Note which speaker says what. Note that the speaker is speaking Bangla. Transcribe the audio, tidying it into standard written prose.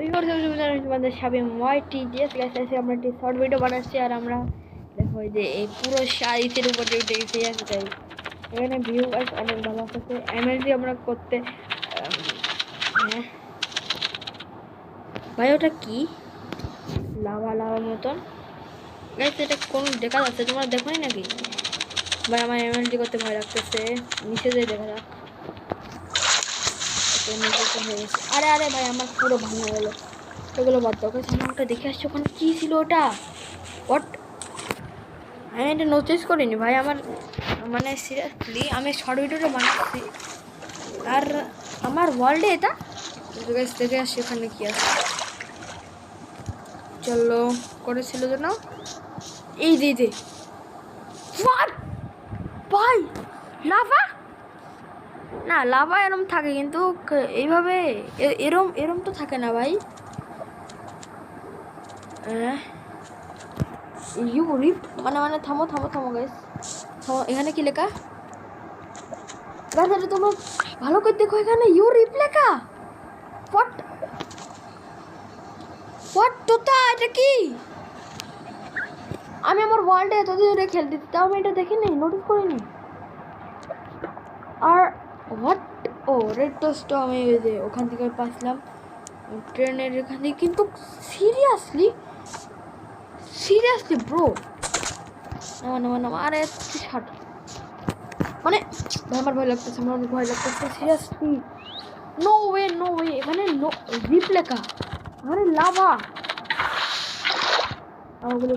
Speaker 1: এই করতে তোমাদের সামনে ময়টি জিএস গাইস আছে আমরা একটি শর্ট ভিডিও বানাচ্ছি আর আমরা দেখো যে এই পুরো সাইজের উপরে উঠে গেছে আছে তাই এখানে ভিউ গাইস অনেক ভালো আছে এমএলজি আমরা করতে ভাই ওটা কি লাভা লাভা মতন গাইস এটা কোন দেখা যাচ্ছে তোমরা দেখোই নাকি ভাই আমার এমএলজি করতে ভয় লাগতেছে নিচে যেয়ে দেখা যাক আরে আরে ভাই আমার পুরো ভাঙা গেল এগুলো বাদ দাও গাইস আমি ওটা দেখে আসছি ওখানে কি ছিল ওটা হোয়াট আমি এটা নোটিস করিনি ভাই আমার মানে সিরিয়াসলি আমি শর্ট ভিডিওটা বানাচ্ছি আর আমার ওয়ার্ল্ডে এটা গাইস দেখে আসছি ওখানে কি আছে চলো করেছিল তো না এই দিদি হোয়াট ভাই লাভা না লাভা এরম থাকে কিন্তু এইভাবে এরম তো থাকে না ভাই ইউ রিপ মানে থামো থামো থামো গাইস থামো এখানে কি লেখা গাইস এটা তোমরা ভালো করে দেখো এখানে ইউ রিপ লেখা হোয়াট তোতা এটা কি আমি আমার ওয়ার্ল্ডে এতদিন ধরে খেলতে তাও আমি এটা দেখিনি নোটিস করিনি আর হোয়াট ও রেড টোস্ট আমি ওই যে ওখান থেকে পাচ্ছিলাম ট্রেনের এখান থেকে কিন্তু সিরিয়াসলি ব্রো না আরে ছাড় মানে আমার ভয় লাগতেছে আমার অনেক ভয় লাগতেছে সিরিয়াসলি নো ওয়ে এখানে নো রিপ লেখা আরে লাভা ওগুলো